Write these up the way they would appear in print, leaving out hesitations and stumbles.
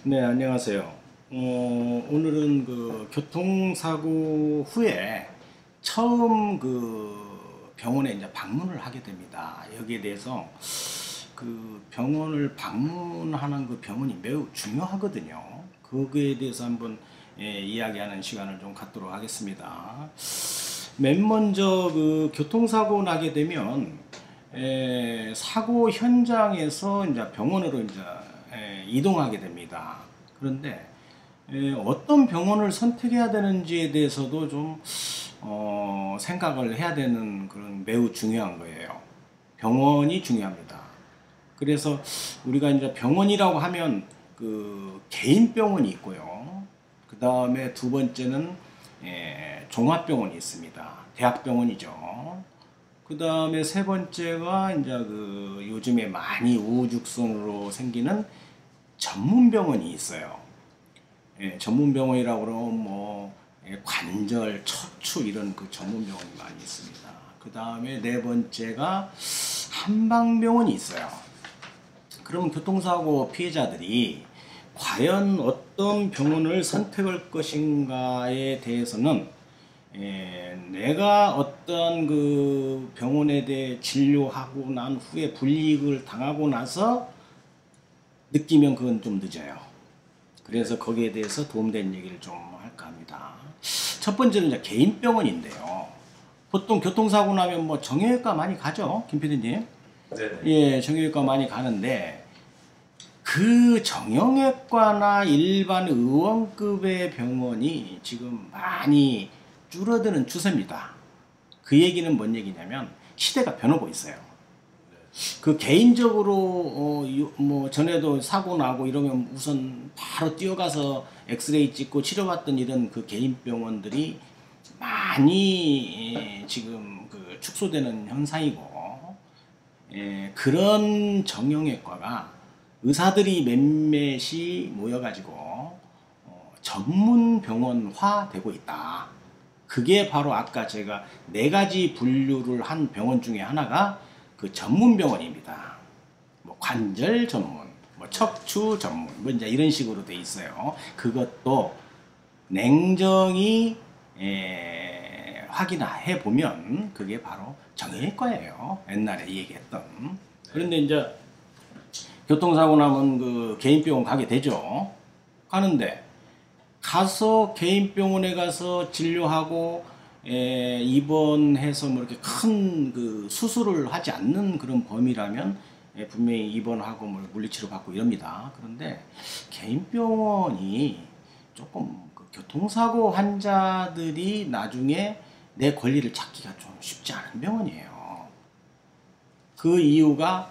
네, 안녕하세요. 오늘은 그 교통사고 후에 처음 그 병원에 이제 방문을 하게 됩니다. 여기에 대해서 그 병원을 방문하는 그 병원이 매우 중요하거든요. 그거에 대해서 한번 이야기하는 시간을 좀 갖도록 하겠습니다. 맨 먼저 그 교통사고 나게 되면 사고 현장에서 이제 병원으로 이제 이동하게 됩니다. 그런데 어떤 병원을 선택해야 되는지에 대해서도 좀 생각을 해야 되는 그런 매우 중요한 거예요. 병원이 중요합니다. 그래서 우리가 이제 병원이라고 하면 그 개인 병원이 있고요. 그 다음에 두 번째는 종합병원이 있습니다. 대학병원이죠. 그 다음에 세 번째가 이제 그 요즘에 많이 우후죽순으로 생기는 전문병원이 있어요. 전문병원이라고 그러면 뭐 관절, 척추 이런 그 전문병원이 많이 있습니다. 그 다음에 네 번째가 한방병원이 있어요. 그러면 교통사고 피해자들이 과연 어떤 병원을 선택할 것인가에 대해서는 내가 어떤 그 병원에 대해 진료하고 난 후에 불이익을 당하고 나서 느끼면 그건 좀 늦어요. 그래서 거기에 대해서 도움되는 얘기를 좀 할까 합니다. 첫 번째는 이제 개인병원인데요. 보통 교통사고 나면 뭐 정형외과 많이 가죠, 김 PD님? 네. 예, 정형외과 많이 가는데 그 정형외과나 일반 의원급의 병원이 지금 많이 줄어드는 추세입니다. 그 얘기는 뭔 얘기냐면 시대가 변하고 있어요. 그 개인적으로 뭐 전에도 사고 나고 이러면 우선 바로 뛰어가서 엑스레이 찍고 치료받던 이런 그 개인 병원들이 많이 지금 그 축소되는 현상이고, 그런 정형외과가 의사들이 몇몇이 모여가지고 전문 병원화 되고 있다. 그게 바로 아까 제가 네 가지 분류를 한 병원 중에 하나가 그 전문병원입니다. 뭐 관절 전문, 뭐 척추 전문, 뭐 이제 이런 식으로 돼 있어요. 그것도 냉정히 확인해 보면 그게 바로 정형외과예요. 옛날에 얘기했던. 그런데 이제 교통사고 나면 그 개인병원 가게 되죠. 가는데 가서 개인병원에 가서 진료하고 입원해서 뭐 이렇게 큰 그 수술을 하지 않는 그런 범위라면 분명히 입원하고 뭐 물리치료 받고 이럽니다. 그런데 개인병원이 조금 그 교통사고 환자들이 나중에 내 권리를 찾기가 좀 쉽지 않은 병원이에요. 그 이유가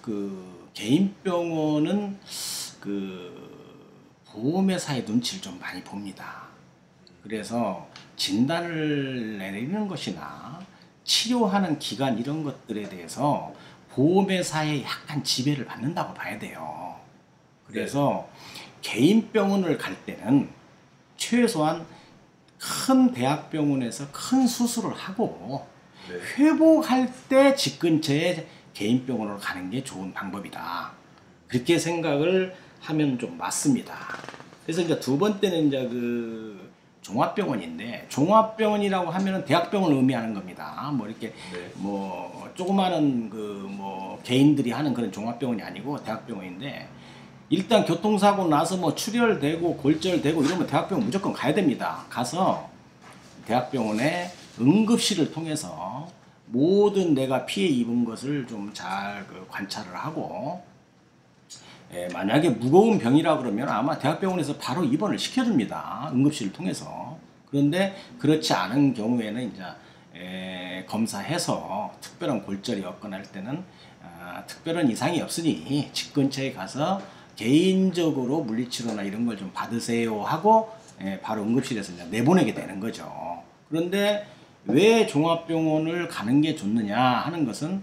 그 개인병원은 그 보험회사의 눈치를 좀 많이 봅니다. 그래서 진단을 내리는 것이나 치료하는 기간 이런 것들에 대해서 보험회사의 약간 지배를 받는다고 봐야 돼요. 그래서 개인 병원을 갈 때는 최소한 큰 대학병원에서 큰 수술을 하고 회복할 때 집 근처에 개인 병원으로 가는 게 좋은 방법이다. 그렇게 생각을 하면 좀 맞습니다. 그래서 이제 두 번째는 이제 그 종합병원인데, 종합병원이라고 하면은 대학병원을 의미하는 겁니다. 뭐 이렇게 뭐 조그마한 그 뭐 개인들이 하는 그런 종합병원이 아니고 대학병원인데, 일단 교통사고 나서 뭐 출혈되고 골절되고 이러면 대학병원 무조건 가야 됩니다. 가서 대학병원에 응급실을 통해서 모든 내가 피해 입은 것을 좀 잘 관찰을 하고, 만약에 무거운 병이라 그러면 아마 대학병원에서 바로 입원을 시켜줍니다. 응급실을 통해서. 그런데 그렇지 않은 경우에는 이제 검사해서 특별한 골절이 없거나 할 때는 특별한 이상이 없으니 집 근처에 가서 개인적으로 물리치료나 이런 걸 좀 받으세요 하고 바로 응급실에서 이제 내보내게 되는 거죠. 그런데 왜 종합병원을 가는 게 좋느냐 하는 것은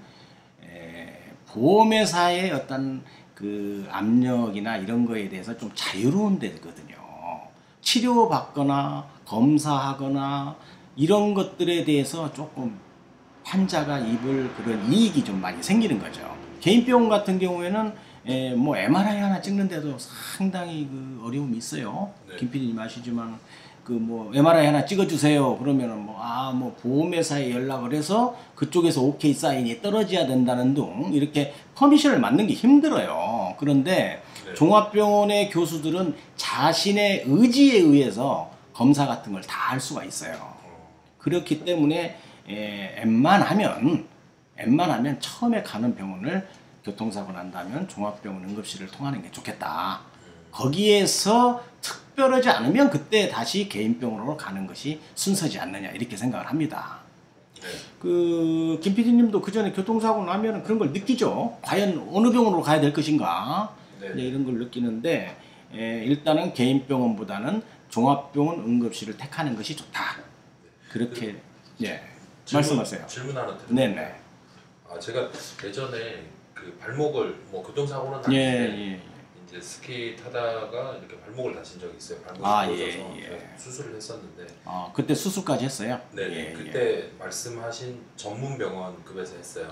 보험회사의 어떤 그 압력이나 이런 거에 대해서 좀 자유로운 데거든요. 치료받거나 검사하거나 이런 것들에 대해서 조금 환자가 입을 그런 이익이 좀 많이 생기는 거죠. 개인병원 같은 경우에는 뭐 MRI 하나 찍는데도 상당히 그 어려움이 있어요. 네. 김 PD님 아시지만 그 뭐 MRI 하나 찍어주세요. 그러면은 뭐 보험회사에 연락을 해서 그쪽에서 오케이 사인이 떨어져야 된다는 등 이렇게 퍼미션을 맞는 게 힘들어요. 그런데 네. 종합병원의 교수들은 자신의 의지에 의해서 검사 같은 걸 다 할 수가 있어요. 그렇기 때문에 웬만하면 처음에 가는 병원을 교통사고 난다면 종합병원 응급실을 통하는 게 좋겠다. 거기에서 특별하지 않으면 그때 다시 개인병원으로 가는 것이 순서지 않느냐 이렇게 생각을 합니다. 네. 그 김 PD님도 그 전에 교통사고 나면 그런 걸 느끼죠. 과연 어느 병원으로 가야 될 것인가 네. 이제 이런 걸 느끼는데 일단은 개인병원보다는 종합병원 응급실을 택하는 것이 좋다. 그렇게 말씀하세요. 질문 하나 드립니다. 네네. 제가 예전에 그 발목을 뭐 교통사고는 아닌데 이제 스키 타다가 이렇게 발목을 다친 적이 있어요. 발목이 부러져서 수술을 했었는데. 그때 수술까지 했어요? 네. 그때 말씀하신 전문 병원급에서 했어요.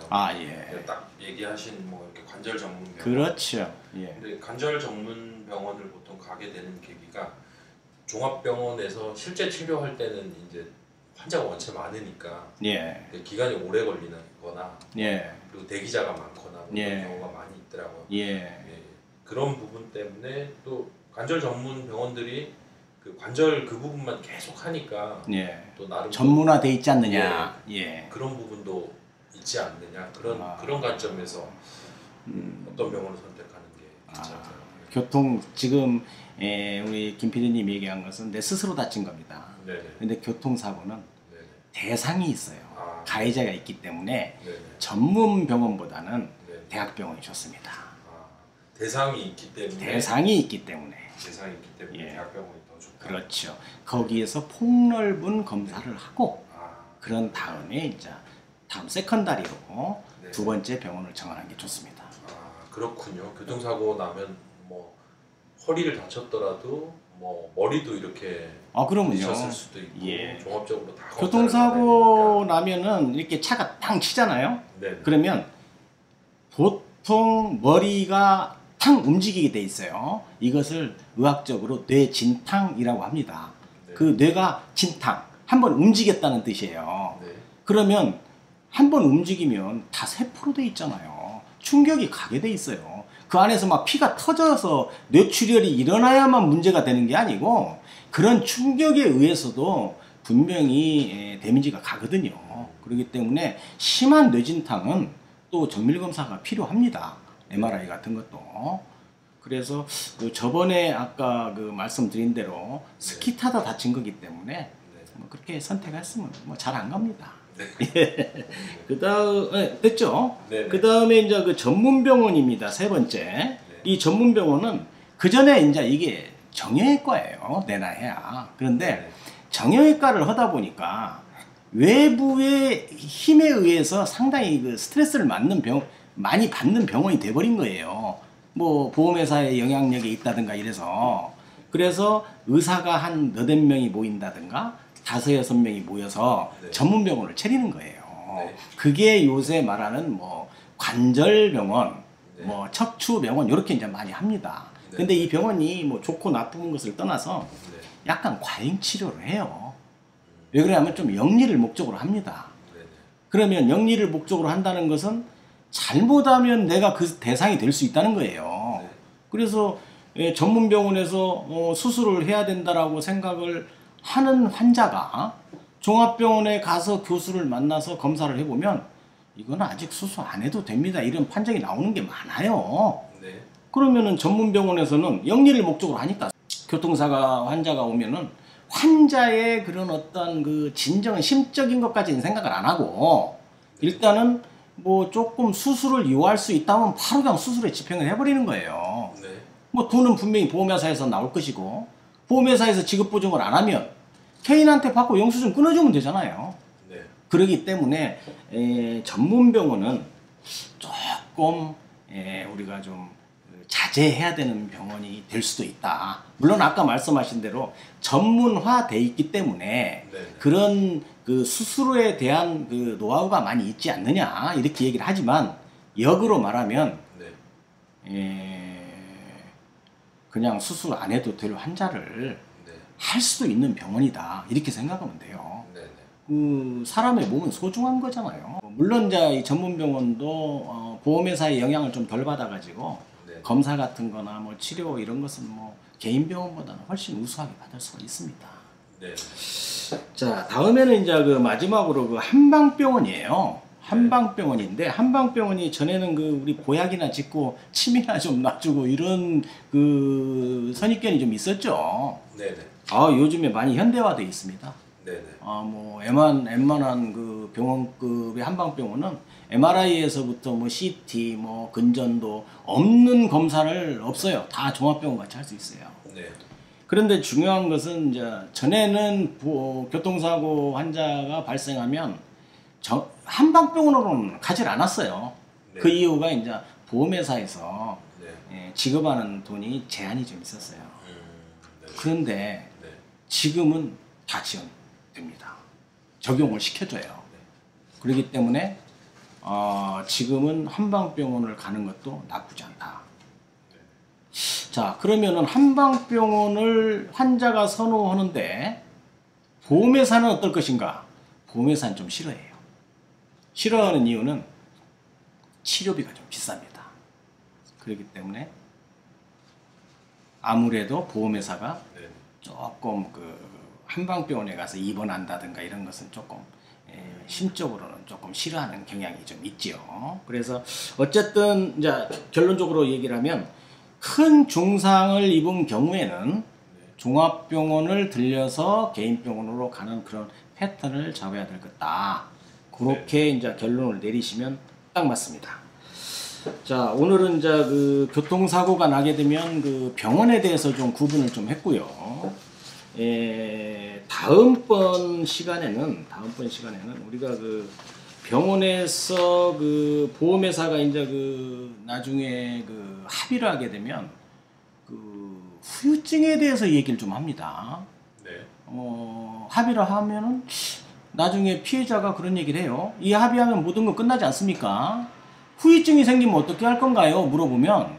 딱 얘기하신 뭐 이렇게 관절 전문 병원. 그렇죠. 근데 관절 전문 병원을 보통 가게 되는 계기가 종합병원에서 실제 치료할 때는 이제 환자가 원체 많으니까 기간이 오래 걸리거나 그리고 대기자가 많거나 뭐 그런 경우가 많이 있더라고요. 그런 부분 때문에 또 관절 전문 병원들이 그 관절 그 부분만 계속 하니까 또 나름 전문화돼 있지 않느냐. 그런 부분도 있지 않느냐 그런 관점에서 어떤 병원을 선택하는 게 괜찮을까요? 교통 지금 우리 김 PD님 얘기한 것은 내 스스로 다친 겁니다. 근데 교통사고는 대상이 있어요. 가해자가 있기 때문에 전문 병원보다는 대학병원이 좋습니다. 대상이 있기 때문에 대학병원이 더 좋다. 그렇죠. 거기에서 폭넓은 검사를 하고 그런 다음에 이제 다음 세컨다리로 두 번째 병원을 정하는 게 좋습니다. 그렇군요. 교통사고 나면 뭐 허리를 다쳤더라도 뭐 머리도 이렇게 부딪혔을 수도 있고 종합적으로 다 교통사고 나면은 이렇게 차가 탕 치잖아요. 그러면 보통 머리가 탕 움직이게 돼 있어요. 이것을 의학적으로 뇌진탕이라고 합니다. 그 뇌가 진탕, 한번 움직였다는 뜻이에요. 그러면 한번 움직이면 다 세포로 돼 있잖아요. 충격이 가게 돼 있어요. 그 안에서 막 피가 터져서 뇌출혈이 일어나야만 문제가 되는 게 아니고 그런 충격에 의해서도 분명히 데미지가 가거든요. 그렇기 때문에 심한 뇌진탕은 또 정밀검사가 필요합니다. MRI 같은 것도. 그래서 그 저번에 아까 그 말씀드린 대로 스키 타다 다친 거기 때문에 뭐 그렇게 선택했으면 뭐 잘 안 갑니다. 그 다음 됐죠? 그 다음에 이제 그 전문병원입니다. 세 번째. 이 전문병원은 그 전에 이제 이게 정형외과예요. 내놔야. 그런데 정형외과를 하다 보니까 외부의 힘에 의해서 상당히 그 스트레스를 많이 받는 병원이 돼버린 거예요. 뭐 보험회사의 영향력이 있다든가 이래서. 그래서 의사가 한 너댓 명이 모인다든가 5-6명이 모여서 전문병원을 차리는 거예요. 그게 요새 말하는 뭐 관절병원, 뭐 척추병원 이렇게 이제 많이 합니다. 근데 이 병원이 뭐 좋고 나쁜 것을 떠나서 약간 과잉 치료를 해요. 왜 그러냐면 좀 영리를 목적으로 합니다. 그러면 영리를 목적으로 한다는 것은 잘못하면 내가 그 대상이 될 수 있다는 거예요. 그래서 전문병원에서 수술을 해야 된다라고 생각을 하는 환자가 종합병원에 가서 교수를 만나서 검사를 해보면 이건 아직 수술 안 해도 됩니다. 이런 판정이 나오는 게 많아요. 그러면은 전문병원에서는 영리를 목적으로 하니까 교통사고 환자가 오면은 환자의 그런 어떤 그 진정한 심적인 것까지는 생각을 안 하고 일단은 뭐 조금 수술을 요할 수 있다면 바로 그냥 수술에 집행을 해버리는 거예요. 뭐 돈은 분명히 보험회사에서 나올 것이고 보험회사에서 지급보증을 안 하면 개인한테 받고 영수증 끊어주면 되잖아요. 그렇기 때문에 전문병원은 조금 우리가 좀 자제해야 되는 병원이 될 수도 있다. 물론 아까 말씀하신 대로 전문화돼 있기 때문에 그런 그 수술에 대한 그 노하우가 많이 있지 않느냐 이렇게 얘기를 하지만 역으로 말하면 그냥 수술 안 해도 될 환자를 네. 할 수도 있는 병원이다 이렇게 생각하면 돼요. 네. 그 사람의 몸은 소중한 거잖아요. 물론 이제 이 전문 병원도 보험회사의 영향을 좀 덜 받아가지고 네. 검사 같은 거나 뭐 치료 이런 것은 뭐 개인 병원보다는 훨씬 우수하게 받을 수가 있습니다. 네. 자, 다음에는 이제 그 마지막으로 그 한방병원이에요. 한방병원인데 한방병원이 전에는 그 우리 보약이나 짓고 침이나 좀 놔주고 이런 그 선입견이 좀 있었죠. 네네. 요즘에 많이 현대화되어 있습니다. 네네. 뭐 웬만한 그 병원급의 한방병원은 MRI에서부터 뭐 CT, 뭐 근전도 없는 검사를 없어요. 다 종합병원 같이 할 수 있어요. 네. 그런데 중요한 것은 이제 전에는 교통사고 환자가 발생하면 한방병원으로는 가지 않았어요. 네. 그 이유가 이제 보험회사에서 네. 지급하는 돈이 제한이 좀 있었어요. 네. 그런데 네. 지금은 다 지원됩니다. 적용을 시켜줘요. 그렇기 때문에 지금은 한방병원을 가는 것도 나쁘지 않다. 자, 그러면은 한방병원을 환자가 선호하는데 보험회사는 어떨 것인가? 보험회사는 좀 싫어해요. 싫어하는 이유는 치료비가 좀 비쌉니다. 그렇기 때문에 아무래도 보험회사가 조금 그 한방병원에 가서 입원한다든가 이런 것은 조금 심적으로는 조금 싫어하는 경향이 좀 있죠. 그래서 어쨌든 이제 결론적으로 얘기를 하면 큰 중상을 입은 경우에는 종합병원을 들려서 개인병원으로 가는 그런 패턴을 잡아야 될 것다. 그렇게 이제 결론을 내리시면 딱 맞습니다. 자, 오늘은 이제 그 교통사고가 나게 되면 그 병원에 대해서 좀 구분을 좀 했고요. 다음번 시간에는 우리가 그 병원에서 그 보험회사가 이제 그 나중에 그 합의를 하게 되면 그 후유증에 대해서 얘기를 좀 합니다. 네. 합의를 하면은 나중에 피해자가 그런 얘기를 해요. 이 합의하면 모든 건 끝나지 않습니까? 후유증이 생기면 어떻게 할 건가요? 물어보면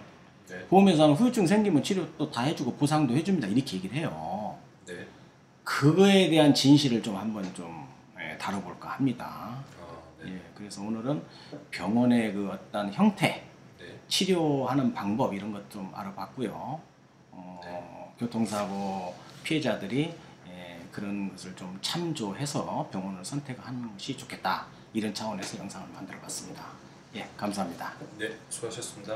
보험회사는 후유증 생기면 치료 또 다 해주고 보상도 해줍니다. 이렇게 얘기를 해요. 네. 그거에 대한 진실을 좀 한번 좀 다뤄볼까 합니다. 네. 그래서 오늘은 병원의 그 어떤 형태, 치료하는 방법 이런 것 좀 알아봤고요. 교통사고 피해자들이 그런 것을 좀 참조해서 병원을 선택하는 것이 좋겠다. 이런 차원에서 영상을 만들어 봤습니다. 감사합니다. 네, 수고하셨습니다.